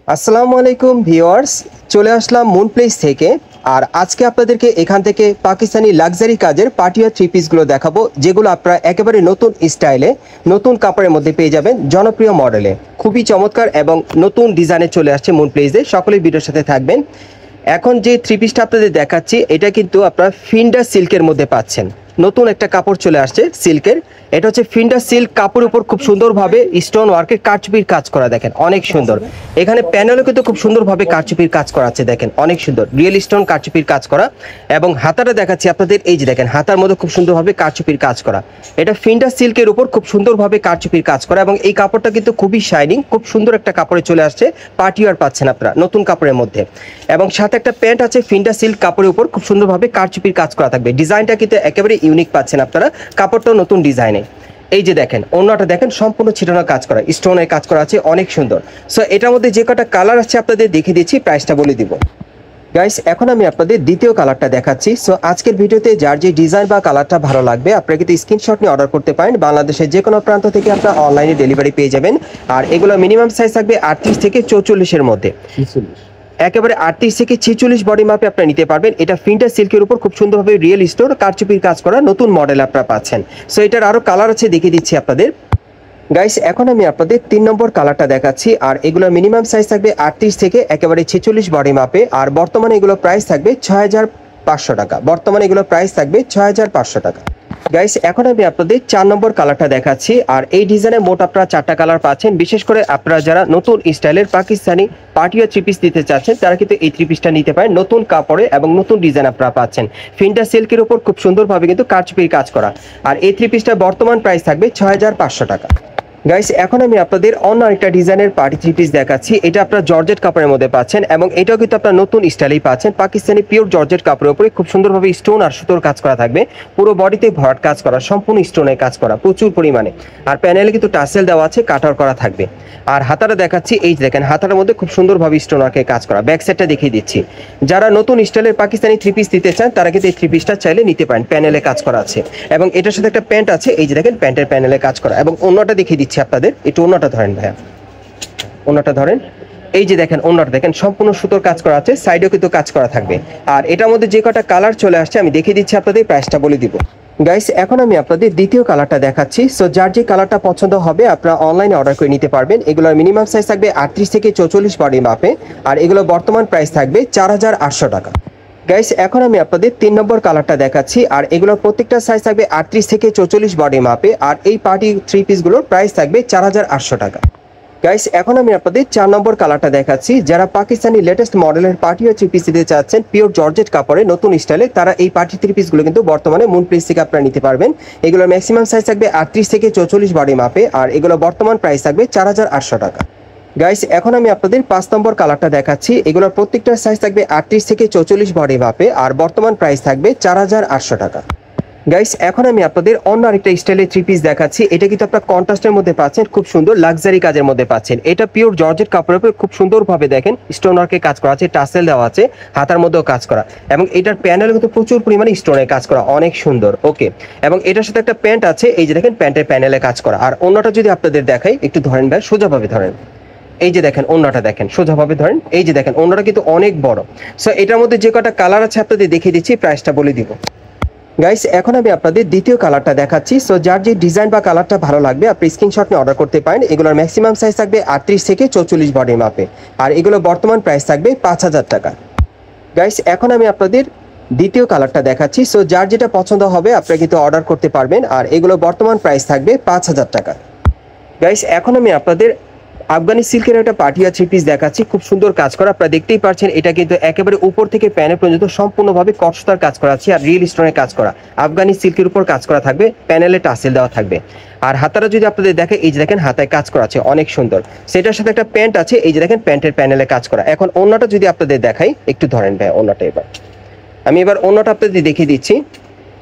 আসসালামু আলাইকুম ভিউয়ার্স, চলে আসলাম মুন প্লেস থেকে। আর আজকে আপনাদেরকে এখান থেকে পাকিস্তানি লাক্সারি কাজের পার্টিওয়ার থ্রি পিসগুলো দেখাবো, যেগুলো আপনারা একেবারে নতুন স্টাইলে নতুন কাপড়ের মধ্যে পেয়ে যাবেন, জনপ্রিয় মডেলে, খুবই চমৎকার এবং নতুন ডিজাইনে চলে আসছে মুন প্লেসে। সকলেই ভিডিওর সাথে থাকবেন। এখন যে থ্রি পিসটা আপনাদের দেখাচ্ছি, এটা কিন্তু আপনারা ফিন্ডা সিল্কের মধ্যে পাচ্ছেন। নতুন একটা কাপড় চলে আসছে সিল্কের, এটা হচ্ছে ফিন্ডা সিল্ক। কাপড়ের উপর খুব সুন্দরভাবে স্টোন ওয়ার্কের কারচুপির কাজ করা, দেখেন অনেক সুন্দর। এখানে প্যানেলও কিন্তু খুব সুন্দরভাবে কারচুপির কাজ করা আছে, দেখেন অনেক সুন্দর রিয়েল স্টোন কারচুপির কাজ করা। এবং হাতাটা দেখাচ্ছি আপনাদের, এই যে দেখেন হাতার মধ্যে খুব সুন্দরভাবে কারচুপির কাজ করা। এটা ফিন্ডা সিল্কের উপর খুব সুন্দরভাবে কারচুপির কাজ করা, এবং এই কাপড়টা কিন্তু খুবই শাইনিং, খুব সুন্দর একটা কাপড়ে চলে আসছে। পার্টিওয়ার পাচ্ছেন আপনারা নতুন কাপড়ের মধ্যে, এবং সাথে একটা প্যান্ট আছে ফিন্ডা সিল্ক কাপড়ের উপর খুব সুন্দরভাবে কারচুপির কাজ করা থাকবে। ডিজাইনটা কিন্তু একেবারে ইউনিক পাচ্ছেন আপনারা, কাপড়টাও নতুন ডিজাইনে। এই যে দেখেন ওড়নাটা দেখেন, সম্পূর্ণ ছিটানো কাজ করা, স্টোনের কাজ করা আছে, অনেক সুন্দর। সো এটার মধ্যে যে কটা কালার আছে আপনাদের দেখিয়ে দিচ্ছি, প্রাইসটা বলে দিব। গাইস, এখন আমি আপনাদের দ্বিতীয় কালারটা দেখাচ্ছি। সো আজকের ভিডিওতে যার যে ডিজাইন বা কালারটা ভালো লাগবে, আপনারা কিন্তু স্ক্রিনশট নিয়ে অর্ডার করতে পারেন। বাংলাদেশের যে কোনো প্রান্ত থেকে আপনারা অনলাইনে ডেলিভারি পেয়ে যাবেন। আর এগুলো মিনিমাম সাইজ থাকবে 38 থেকে 44-এর মধ্যে, একেবারে 38 থেকে 46 বডি মাপে আপনারা নিতে পারবেন। এটা ফিন্টা সিল্কের উপর খুব সুন্দরভাবে রিয়েল স্টোন কারচুপির কাজ করা নতুন মডেল আপনারা পাচ্ছেন। সো এটার আরো কালার আছে, দেখিয়ে দিচ্ছি আপনাদের। গাইস, এখন আমি আপনাদের 3 নম্বর কালারটা দেখাচ্ছি। আর এগুলো মিনিমাম সাইজ থাকবে 38 থেকে একেবারে 46 বডি মাপে। আর বর্তমানে এগুলো প্রাইস থাকবে 6500 টাকা। বর্তমানে এগুলো প্রাইস থাকবে 6500 টাকা। গাইস, এখন আমি আপনাদের 4 নম্বর কালারটা দেখাচ্ছি। আর এই ডিজাইনে মোট আপনারা 4টা কালার পাচ্ছেন। বিশেষ করে আপনারা যারা নতুন স্টাইলের পাকিস্তানি পার্টিওয়ার থ্রি পিস দিতে চাচ্ছেন, তারা কিন্তু এই থ্রি পিসটা নিতে পারেন। নতুন কাপড়ে এবং নতুন ডিজাইন আপনারা পাচ্ছেন। ফিন্টা সিল্কের উপর খুব সুন্দরভাবে কিন্তু কারচুপির কাজ করা। আর এই থ্রি পিসটা বর্তমান প্রাইস থাকবে 6500 টাকা। গাইস, এখন আমি আপনাদের অন্য আরেকটা ডিজাইনের পার্টি থ্রি পিস দেখাচ্ছি। এটা আপনারা জর্জেট কাপড়ের মধ্যে পাচ্ছেন, এবং এটাও কিন্তু আপনারা নতুন স্টাইলেই পাচ্ছেন। পাকিস্তানি পিওর জর্জেট কাপড়ের উপরে খুব সুন্দরভাবে স্টোন আর সুতোর কাজ করা থাকবে। পুরো বডিতে ভরাট কাজ করা, সম্পূর্ণ স্টোনের কাজ করা প্রচুর পরিমাণে। আর প্যানেলে কিন্তু টাসেল দেওয়া আছে, কাটার করা থাকবে। আর হাতাটা দেখাচ্ছি, এই যে দেখেন হাতার মধ্যে খুব সুন্দরভাবে স্টোন ওয়ার্কের কাজ করা। ব্যাক সাইডটা দেখিয়ে দিচ্ছি। যারা নতুন স্টাইলের পাকিস্তানি থ্রি পিস দিতে চান, তারা কিন্তু এই থ্রি পিসটা চাইলে নিতে পারেন। প্যানেলে কাজ করা আছে, এবং এটার সাথে একটা প্যান্ট আছে, এই যে দেখেন প্যান্টের প্যানেলে কাজ করা। এবং অন্যটা দেখিয়ে দিচ্ছি আপনাদের, একটু অন্যটা ধরেন ভাইয়া, অন্যটা ধরেন। এই যে দেখেন অন্যটা দেখেন, সম্পূর্ণ সুতোর কাজ করা আছে, সাইডেও কিন্তু কাজ করা থাকবে। আর এটার মধ্যে যে কটা কালার চলে আসছে আমি দেখিয়ে দিচ্ছি আপনাদের, প্রাইসটা বলে দিব। গাইস, এখন আমি আপনাদের দ্বিতীয় কালারটা দেখাচ্ছি। সো যার যে কালারটা পছন্দ হবে আপনারা অনলাইনে অর্ডার করে নিতে পারবেন। এগুলোর মিনিমাম সাইজ থাকবে 38 থেকে 44 বডি মাপে। আর এগুলো বর্তমান প্রাইস থাকবে 4800 টাকা। গাইস, এখন আমি আপনাদের 3 নম্বর কালারটা দেখাচ্ছি। আর এগুলোর প্রত্যেকটা সাইজ থাকবে 38 থেকে 44 বডি মাপে। আর এই পার্টি থ্রি পিসগুলোর প্রাইস থাকবে 4800 টাকা। গাইস, এখন আমি আপনাদের 4 নম্বর কালারটা দেখাচ্ছি। যারা পাকিস্তানি লেটেস্ট মডেলের পার্টিওয়ার থ্রি পিস দিতে চাচ্ছেন পিওর জর্জেট কাপড়ে নতুন স্টাইলে, তারা এই পার্টি থ্রি পিসগুলো কিন্তু বর্তমানে মুন প্লেস থেকে আপনারা নিতে পারবেন। এগুলোর ম্যাক্সিমাম সাইজ থাকবে 38 থেকে 44 বডি মাপে। আর এগুলো বর্তমান প্রাইস থাকবে 4800 টাকা। গাইস, এখন আমি আপনাদের 5 নম্বর কালারটা দেখাচ্ছি। এগুলোর প্রত্যেকটা সাইজ থাকবে 38 থেকে 44 বডি মাপে। আর বর্তমান প্রাইস থাকবে 4800 টাকা। গাইস, এখন আমি আপনাদের অন্য আরেকটা স্টাইলের থ্রি পিস দেখাচ্ছি। এটা কিন্তু আপনারা কন্ট্রাস্টের মধ্যে পাচ্ছেন, খুব সুন্দর লাক্সারি কাজের মধ্যে পাচ্ছেন। এটা পিওর জর্জেট কাপড়ের উপরে খুব সুন্দরভাবে দেখেন স্টোন ওয়ার্কের কাজ করা আছে, টাসেল দেওয়া আছে, হাতার মধ্যেও কাজ করা। এবং এটার প্যানেলে কিন্তু প্রচুর পরিমাণে স্টোনের কাজ করা, অনেক সুন্দর। ওকে, এবং এটার সাথে একটা প্যান্ট আছে, এই যে দেখেন প্যান্টের প্যানেলে কাজ করা। আর অন্যটা যদি আপনাদের দেখাই, একটু ধরেন ভাই, সোজাভাবে ধরেন। এই যে দেখেন ওন্নাটা দেখেন, সোজাভাবে ধরেন। এই যে দেখেন ওন্নাটা কিন্তু অনেক বড়। সো এটার মধ্যে যে কটা কালার আছে আপনাদের দেখিয়ে দিচ্ছি, প্রাইসটা বলে দিব। গাইস, এখন আমি আপনাদের দ্বিতীয় কালারটা দেখাচ্ছি। সো যার যে ডিজাইন বা কালারটা ভালো লাগবে আপনি স্ক্রিনশট নিয়ে অর্ডার করতে পারেন। এগুলোর ম্যাক্সিমাম সাইজ থাকবে 38 থেকে 44 বডি মাপে। আর এগুলো বর্তমান প্রাইস থাকবে 5000 টাকা। গাইস, এখন আমি আপনাদের দ্বিতীয় কালারটা দেখাচ্ছি। সো যার যেটা পছন্দ হবে আপনারা কিন্তু অর্ডার করতে পারবেন। আর এগুলো বর্তমান প্রাইস থাকবে 5000 টাকা। গাইস, এখন আমি আপনাদের আফগানি সিল্কের একটা পার্টিওয়ার থ্রি পিস দেখাচ্ছি, খুব সুন্দর কাজ করা। আপনারা দেখতেই পাচ্ছেন এটা কিন্তু একেবারে উপর থেকে প্যানে পর্যন্ত সম্পূর্ণভাবে কটসুতার কাজ করা আছে, আর রিয়েল স্টোনের কাজ করা। আফগানি সিল্কের উপর কাজ করা থাকবে, প্যানেলে টাসেল দেওয়া থাকবে। আর হাতারা যদি আপনাদের দেখে, এই যে দেখেন হাতায় কাজ করা আছে, অনেক সুন্দর। সেটার সাথে একটা প্যান্ট আছে, এই যে দেখেন প্যান্টের প্যানেলে কাজ করা। এখন অন্যটা যদি আপনাদের দেখাই, একটু ধরেন ভাই অন্যটা। আমি এবার অন্যটা আপনাদের দেখিয়ে দিচ্ছি।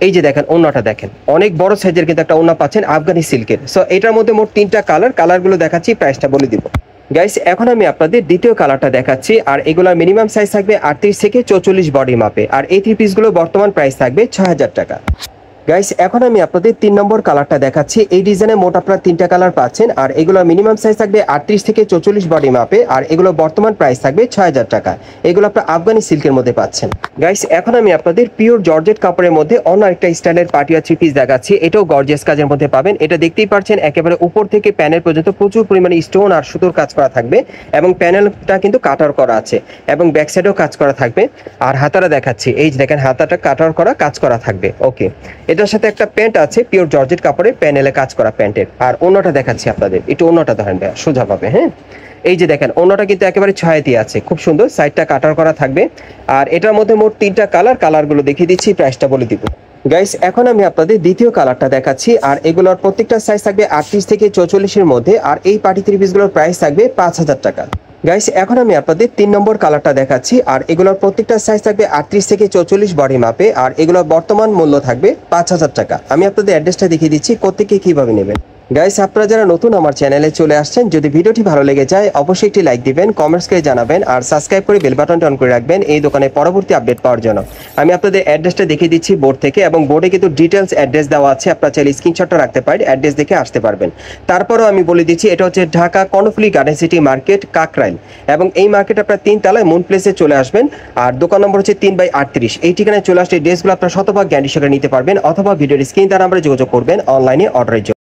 এই যে দেখেন ওন্নাটা দেখেন, অনেক বড় সাইজের কিন্তু একটা ওন্না পাচ্ছেন আফগানি সিল্কের। সো এটার মধ্যে মোট 3টা কালারগুলো দেখাচ্ছি, প্রাইসটা বলে দিব। গাইস, এখন আমি আপনাদের দ্বিতীয় কালারটা দেখাচ্ছি। আর এগুলোর মিনিমাম সাইজ থাকবে 38 থেকে 44 বডি মাপে। আর এই থ্রি পিসগুলো বর্তমান প্রাইস থাকবে 6000 টাকা। গাইস এখন আমি আপনাদের 3 নম্বর কালারটা দেখাচ্ছি। এই ডিজাইনে মোট আপনারা 3টা কালার পাচ্ছেন আর এগুলো মিনিমাম সাইজ থাকবে 38 থেকে 44 বডি মাপে আর এগুলো বর্তমান প্রাইস থাকবে 6000 টাকা। এগুলো আপনারা আফগানি সিল্কের মধ্যে পাচ্ছেন। গাইস এখন আমি আপনাদের পিওর জর্জেট কাপড়ের মধ্যে অন্য একটা স্টাইলের পার্টিয়া থ্রি পিস দেখাচ্ছি। এটাও গর্জিয়াস কাজের মধ্যে পাবেন। এটা দেখতেই পাচ্ছেন একেবারে উপর থেকে প্যানেল পর্যন্ত প্রচুর পরিমাণে স্টোন আর সুতোর কাজ করা থাকবে এবং প্যানেলটা কিন্তু কাটার করা আছে এবং ব্যাক সাইডেও কাজ করা থাকবে। আর হাতাটা দেখাচ্ছি, এই যে দেখেন হাতাটা কাটার করা কাজ করা থাকবে। ওকে, এটার সাথে একটা প্যান্ট আছে পিওর জর্জেট কাপড়ে প্যানেলে কাজ করা প্যান্টের। আর অন্যটা দেখাচ্ছি আপনাদের, একটু অন্যটা ধরেন ভাই সোজা পাবে। হ্যাঁ, এই যে দেখেন অন্যটা কিন্তু একেবারে ছায়াতি আছে, খুব সুন্দর, সাইডটা কাটার করা থাকবে। আর এটার মধ্যে মোট 3টা কালারগুলো দেখিয়ে দিচ্ছি, প্রাইসটা বলে দিব। গাইস এখন আমি আপনাদের দ্বিতীয় কালারটা দেখাচ্ছি আর এগুলোর প্রত্যেকটা সাইজ থাকবে 38 থেকে 44 এর মধ্যে আর এই পার্টি থ্রি পিসগুলোর প্রাইস থাকবে 5000 টাকা। গাইস এখন আমি আপনাদের 3 নম্বর কালারটা দেখাচ্ছি আর এগুলোর প্রত্যেকটা সাইজ থাকবে 38 থেকে 44 বডি মাপে আর এগুলোর বর্তমান মূল্য থাকবে 5000 টাকা। আমি আপনাদের অ্যাড্রেসটা দেখিয়ে দিচ্ছি কোত্থেকে কিভাবে নেবেন। গাইস আপনারা যারা নতুন আমার চ্যানেলে চলে আসছেন, যদি ভিডিওটি ভালো লেগে যায় অবশ্যই একটি লাইক দিবেন, কমেন্টস করে জানাবেন আর সাবস্ক্রাইব করে বেল বাটনটা অন করে রাখবেন এই দোকানে পরবর্তী আপডেট পাওয়ার জন্য। আমি আপনাদের অ্যাড্রেসটা দেখিয়ে দিচ্ছি বোর্ড থেকে এবং বোর্ডে কিন্তু ডিটেলস অ্যাড্রেস দেওয়া আছে, আপনারা চাইলে স্ক্রিনশটটা রাখতে পারেন, অ্যাড্রেস দেখে আসতে পারবেন। তারপরও আমি বলে দিচ্ছি এটা হচ্ছে Dhaka Karnaphuli garden city market Kakrail এবং এই মার্কেট আপনারা 3 তলায় মুন প্লেসে চলে আসবেন আর দোকান নম্বর হচ্ছে 3/38। এই ঠিকানায় চলে আসলে ড্রেসগুলো আপনারা শতভাগ গ্যারান্টি সহকারে নিতে পারবেন অথবা ভিডিওর স্ক্রিন দ্বারা আমরা যোগাযোগ করবেন অনলাইনে অর্ডারের জন্য।